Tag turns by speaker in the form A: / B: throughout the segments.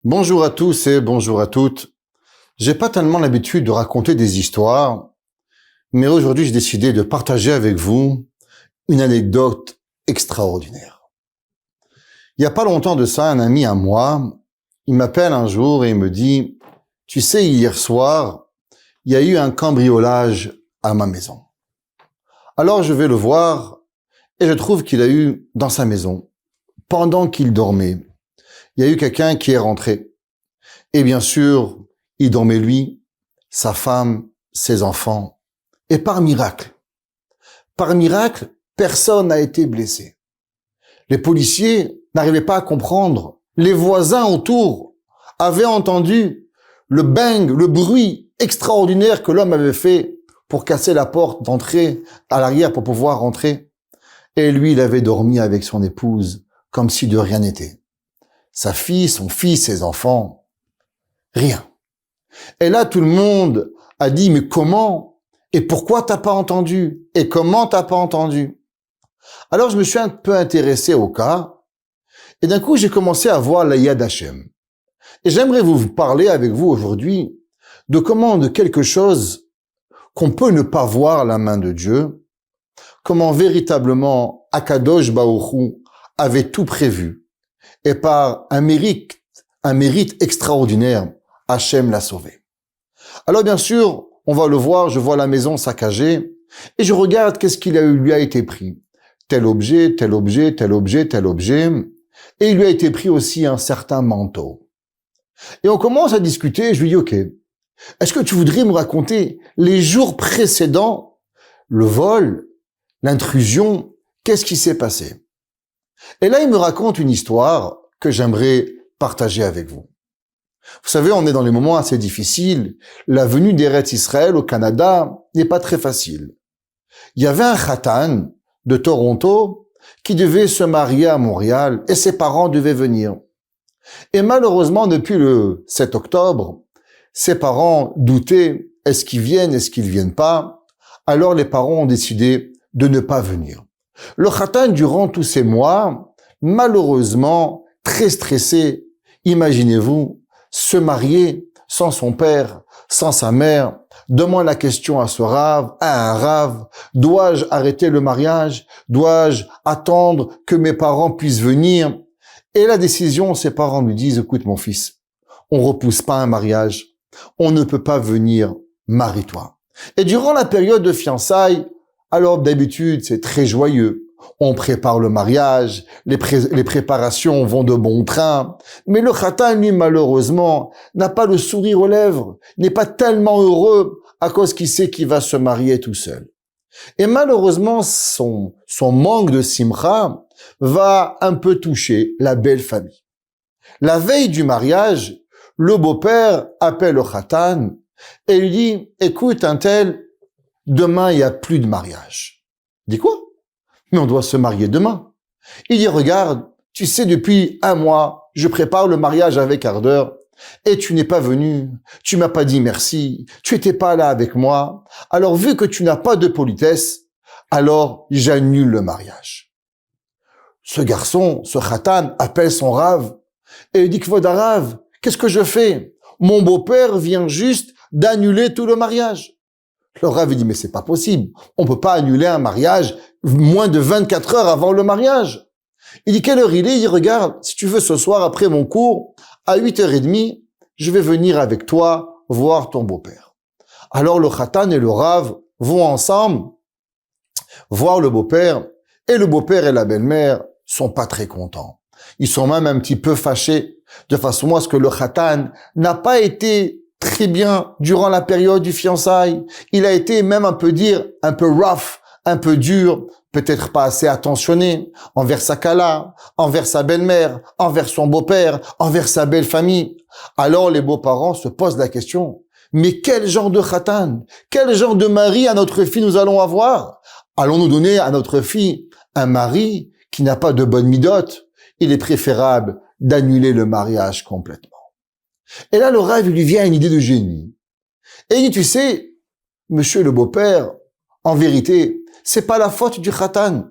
A: Bonjour à tous et bonjour à toutes. J'ai pas tellement l'habitude de raconter des histoires, mais aujourd'hui j'ai décidé de partager avec vous une anecdote extraordinaire. Il y a pas longtemps de ça, un ami à moi, il m'appelle un jour et il me dit, tu sais, hier soir, il y a eu un cambriolage à ma maison. Alors je vais le voir et je trouve qu'il a eu dans sa maison, pendant qu'il dormait, il y a eu quelqu'un qui est rentré. Et bien sûr, il dormait lui, sa femme, ses enfants. Et par miracle, personne n'a été blessé. Les policiers n'arrivaient pas à comprendre. Les voisins autour avaient entendu le bang, le bruit extraordinaire que l'homme avait fait pour casser la porte d'entrée à l'arrière pour pouvoir rentrer. Et lui, il avait dormi avec son épouse comme si de rien n'était. Sa fille, son fils, ses enfants, rien. Et là, tout le monde a dit, mais comment? Et pourquoi t'as pas entendu? Et comment t'as pas entendu? Alors, je me suis un peu intéressé au cas, et d'un coup, j'ai commencé à voir la Yad Hashem. Et j'aimerais vous parler avec vous aujourd'hui de quelque chose qu'on peut ne pas voir la main de Dieu, comment véritablement Akadosh Baruch Hu avait tout prévu, et par un mérite extraordinaire, Hachem l'a sauvé. Alors bien sûr, on va le voir, je vois la maison saccagée, et je regarde qu'est-ce qu'il lui a été pris. Tel objet, tel objet, tel objet, tel objet, et il lui a été pris aussi un certain manteau. Et on commence à discuter, je lui dis, ok, est-ce que tu voudrais me raconter les jours précédents, le vol, l'intrusion, qu'est-ce qui s'est passé? Et là, il me raconte une histoire que j'aimerais partager avec vous. Vous savez, on est dans les moments assez difficiles. La venue d'Eretz Israël au Canada n'est pas très facile. Il y avait un khatan de Toronto qui devait se marier à Montréal et ses parents devaient venir. Et malheureusement, depuis le 7 octobre, ses parents doutaient, est-ce qu'ils viennent pas? Alors les parents ont décidé de ne pas venir. Le khatan, durant tous ces mois, malheureusement, très stressé, imaginez-vous, se marier sans son père, sans sa mère, demande la question à ce rave, à un rave, dois-je arrêter le mariage? Dois-je attendre que mes parents puissent venir? Et la décision, ses parents lui disent, écoute mon fils, on repousse pas un mariage, on ne peut pas venir, marie-toi. Et durant la période de fiançailles, alors d'habitude c'est très joyeux, on prépare le mariage, les préparations vont de bon train, mais le khatan, lui, malheureusement, n'a pas le sourire aux lèvres, n'est pas tellement heureux à cause qu'il sait qu'il va se marier tout seul. Et malheureusement, son manque de simcha va un peu toucher la belle famille. La veille du mariage, le beau-père appelle le khatan et lui dit, écoute, un tel, demain, il n'y a plus de mariage. Il dit quoi? Mais on doit se marier demain. Il dit, regarde, tu sais, depuis un mois, je prépare le mariage avec ardeur et tu n'es pas venu, tu m'as pas dit merci, tu étais pas là avec moi. Alors, vu que tu n'as pas de politesse, alors j'annule le mariage. Ce garçon, ce khatan, appelle son rave et il dit, Kvod Harav, qu'est-ce que je fais? Mon beau-père vient juste d'annuler tout le mariage. Le rave dit, mais c'est pas possible. On peut pas annuler un mariage moins de 24 heures avant le mariage. Il dit, quelle heure il est? Il dit, regarde, si tu veux ce soir après mon cours, à 8h30, je vais venir avec toi voir ton beau-père. Alors le khatan et le rave vont ensemble voir le beau-père et le beau-père et la belle-mère sont pas très contents. Ils sont même un petit peu fâchés de façon à ce que le khatan n'a pas été très bien durant la période du fiançailles. Il a été même un peu rough, un peu dur, peut-être pas assez attentionné envers sa kala, envers sa belle-mère, envers son beau-père, envers sa belle famille. Alors les beaux-parents se posent la question, mais quel genre de khatan, quel genre de mari à notre fille nous allons avoir? Allons-nous donner à notre fille un mari qui n'a pas de bonne midote? Il est préférable d'annuler le mariage complètement. Et là, le rave, il lui vient une idée de génie. Et il dit, tu sais, monsieur le beau-père, en vérité, c'est pas la faute du khatan.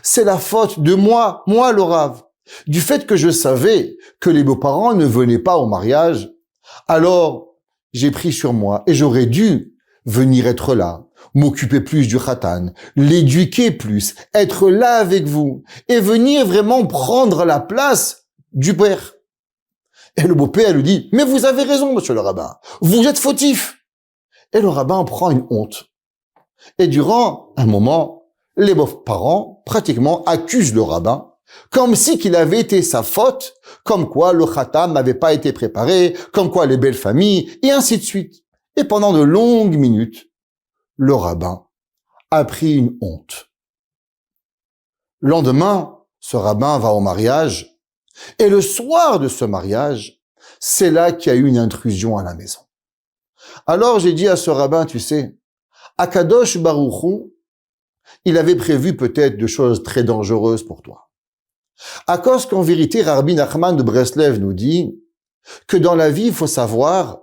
A: C'est la faute de moi le rave. du fait que je savais que les beaux-parents ne venaient pas au mariage, alors j'ai pris sur moi et j'aurais dû venir être là, m'occuper plus du khatan, l'éduquer plus, être là avec vous et venir vraiment prendre la place du père. Et le beau-père lui dit, mais vous avez raison, monsieur le rabbin, vous êtes fautif. Et le rabbin prend une honte. Et durant un moment, les beaux-parents pratiquement accusent le rabbin comme si qu'il avait été sa faute, comme quoi le khatan n'avait pas été préparé, comme quoi les belles familles, et ainsi de suite. Et pendant de longues minutes, le rabbin a pris une honte. Le lendemain, ce rabbin va au mariage, et le soir de ce mariage, c'est là qu'il y a eu une intrusion à la maison. Alors j'ai dit à ce rabbin, tu sais, Akadosh Baruch Hu, il avait prévu peut-être de choses très dangereuses pour toi. À cause qu'en vérité, Rabbi Nachman de Breslev nous dit que dans la vie, il faut savoir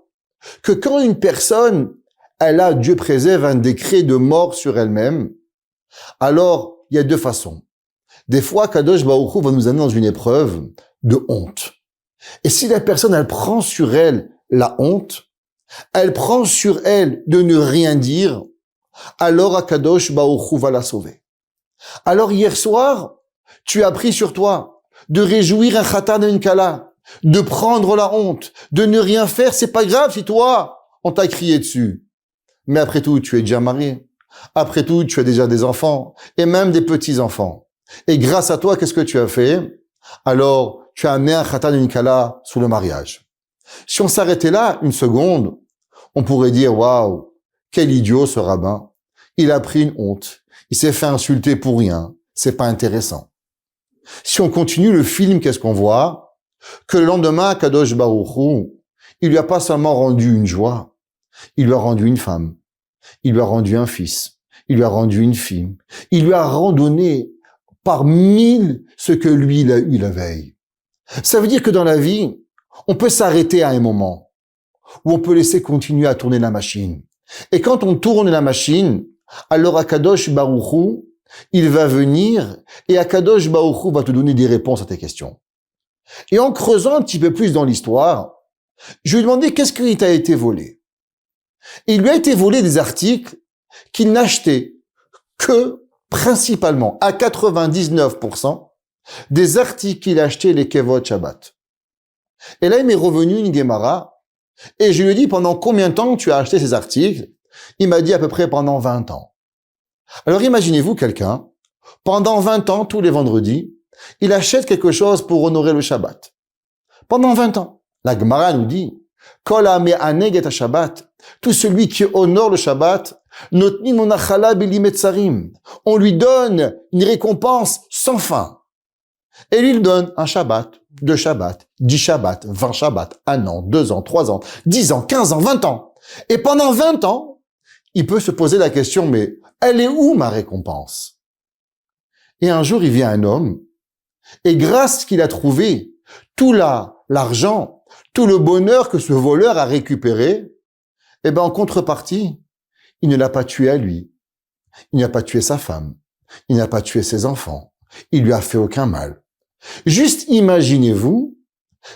A: que quand une personne, elle a, Dieu préserve, un décret de mort sur elle-même, alors il y a deux façons. Des fois, Kadosh Baruch Hu va nous amener dans une épreuve de honte. Et si la personne, elle prend sur elle la honte, elle prend sur elle de ne rien dire, alors Akadosh Baruch Hu va la sauver. Alors hier soir, tu as pris sur toi de réjouir un khatan et une kala, de prendre la honte, de ne rien faire, c'est pas grave si toi, on t'a crié dessus. Mais après tout, tu es déjà marié. Après tout, tu as déjà des enfants et même des petits-enfants. Et grâce à toi, qu'est-ce que tu as fait? Alors, tu as amené un khatan et une kala sous le mariage. Si on s'arrêtait là une seconde, on pourrait dire, waouh, quel idiot ce rabbin. Il a pris une honte. Il s'est fait insulter pour rien. C'est pas intéressant. Si on continue le film, qu'est-ce qu'on voit? Que le lendemain, Kadosh Baruch Hu, il lui a pas seulement rendu une joie, il lui a rendu une femme, il lui a rendu un fils, il lui a rendu une fille, il lui a redonné par 1000 ce que lui, il a eu la veille. Ça veut dire que dans la vie, on peut s'arrêter à un moment où on peut laisser continuer à tourner la machine. Et quand on tourne la machine, alors Akadosh Baruch Hu, il va venir et Akadosh Baruch Hu va te donner des réponses à tes questions. Et en creusant un petit peu plus dans l'histoire, je lui ai demandé qu'est-ce qui t'a été volé. Et il lui a été volé des articles qu'il n'achetait que, principalement, à 99%, des articles qu'il achetait les Kevot Shabbat. Et là, il m'est revenu une Gemara, et je lui ai dit pendant combien de temps tu as acheté ces articles? Il m'a dit à peu près pendant 20 ans. Alors imaginez-vous quelqu'un, pendant 20 ans, tous les vendredis, il achète quelque chose pour honorer le Shabbat. Pendant 20 ans. La Gemara nous dit, Kol ha'me'aneg et Shabbat, tout celui qui honore le Shabbat, notnin monachala bilimetzarim, on lui donne une récompense sans fin. Et lui, il donne un Shabbat, 2 Shabbats, 10 Shabbats, 20 Shabbats, 1 an, 2 ans, 3 ans, 10 ans, 15 ans, 20 ans. Et pendant 20 ans, il peut se poser la question, mais elle est où ma récompense? Et un jour, il vient un homme, et grâce à ce qu'il a trouvé, tout l'argent, tout le bonheur que ce voleur a récupéré, eh ben, en contrepartie, il ne l'a pas tué à lui. Il n'a pas tué sa femme. Il n'a pas tué ses enfants. Il lui a fait aucun mal. Juste imaginez-vous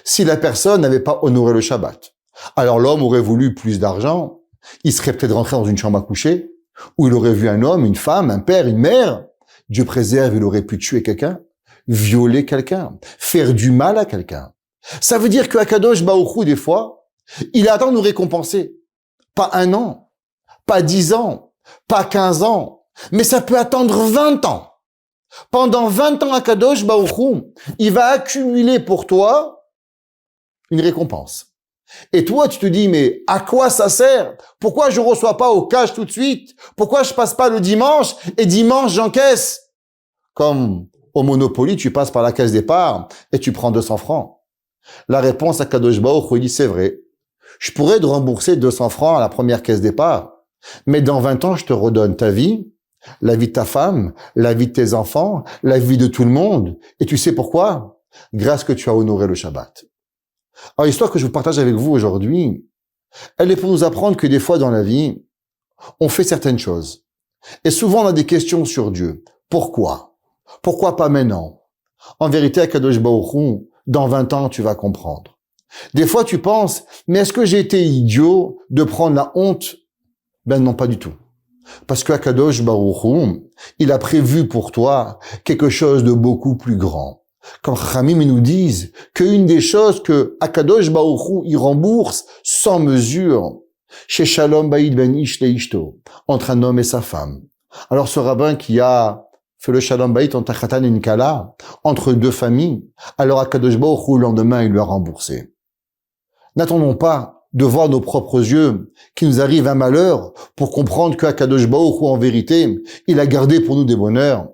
A: si la personne n'avait pas honoré le Shabbat. Alors l'homme aurait voulu plus d'argent, il serait peut-être rentré dans une chambre à coucher, où il aurait vu un homme, une femme, un père, une mère. Dieu préserve, il aurait pu tuer quelqu'un, violer quelqu'un, faire du mal à quelqu'un. Ça veut dire que Akadosh Baruch Hu, des fois, il attend de nous récompenser. Pas 1 an, pas 10 ans, pas 15 ans, mais ça peut attendre 20 ans. Pendant 20 ans, Akadosh Baruch Hu, il va accumuler pour toi une récompense. Et toi, tu te dis, mais à quoi ça sert? Pourquoi je reçois pas au cash tout de suite? Pourquoi je passe pas le dimanche et dimanche j'encaisse? Comme au Monopoly, tu passes par la caisse départ et tu prends 200 francs. La réponse à Kadosh Baruch Hu dit, c'est vrai. Je pourrais te rembourser 200 francs à la première caisse départ, mais dans 20 ans, je te redonne ta vie, la vie de ta femme, la vie de tes enfants, la vie de tout le monde. Et tu sais pourquoi? Grâce que tu as honoré le Shabbat. Alors, l'histoire que je vous partage avec vous aujourd'hui, elle est pour nous apprendre que des fois dans la vie, on fait certaines choses. Et souvent, on a des questions sur Dieu. Pourquoi? Pourquoi pas maintenant? En vérité, Akadosh Baruch Hu, dans 20 ans, tu vas comprendre. Des fois, tu penses, mais est-ce que j'ai été idiot de prendre la honte? Ben non, pas du tout. Parce que Akadosh Baruch Hu, il a prévu pour toi quelque chose de beaucoup plus grand. Comme Chachamim nous disent qu'une des choses que Akadosh Baruch Hu, il rembourse sans mesure, chez Shalom Baïd Ben Ish Leishto, entre un homme et sa femme. Alors ce rabbin qui a fait le Shalom Baïd entre Khatan et une Kala, entre deux familles, alors Akadosh Baruch Hu, le lendemain, il lui a remboursé. N'attendons pas de voir nos propres yeux qu'il nous arrive un malheur pour comprendre que Akadosh Baruch Hu, en vérité, il a gardé pour nous des bonheurs.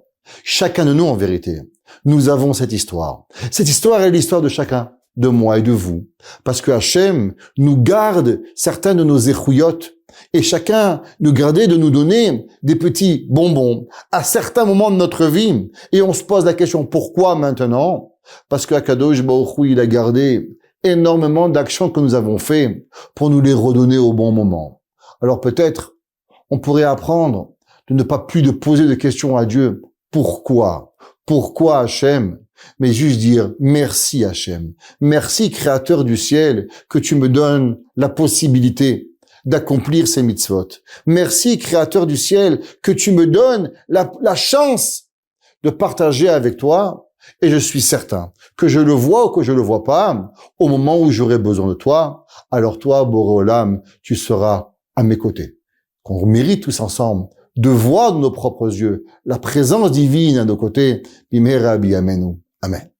A: Chacun de nous, en vérité, nous avons cette histoire. Cette histoire est l'histoire de chacun, de moi et de vous. Parce que Hachem nous garde certains de nos échouillottes et chacun nous gardait de nous donner des petits bonbons à certains moments de notre vie. Et on se pose la question, pourquoi maintenant? Parce que Akadosh Baruch Hu, il a gardé énormément d'actions que nous avons fait pour nous les redonner au bon moment. Alors peut-être, on pourrait apprendre de ne pas plus de poser de questions à Dieu. Pourquoi? Pourquoi Hachem? Mais juste dire merci Hachem. Merci Créateur du ciel que tu me donnes la possibilité d'accomplir ces mitzvot. Merci Créateur du ciel que tu me donnes la chance de partager avec toi. Et je suis certain que je le vois ou que je le vois pas, au moment où j'aurai besoin de toi, alors toi, Boré Olam, tu seras à mes côtés. Qu'on mérite tous ensemble de voir de nos propres yeux la présence divine à nos côtés. Bimera bi amenu. Amen.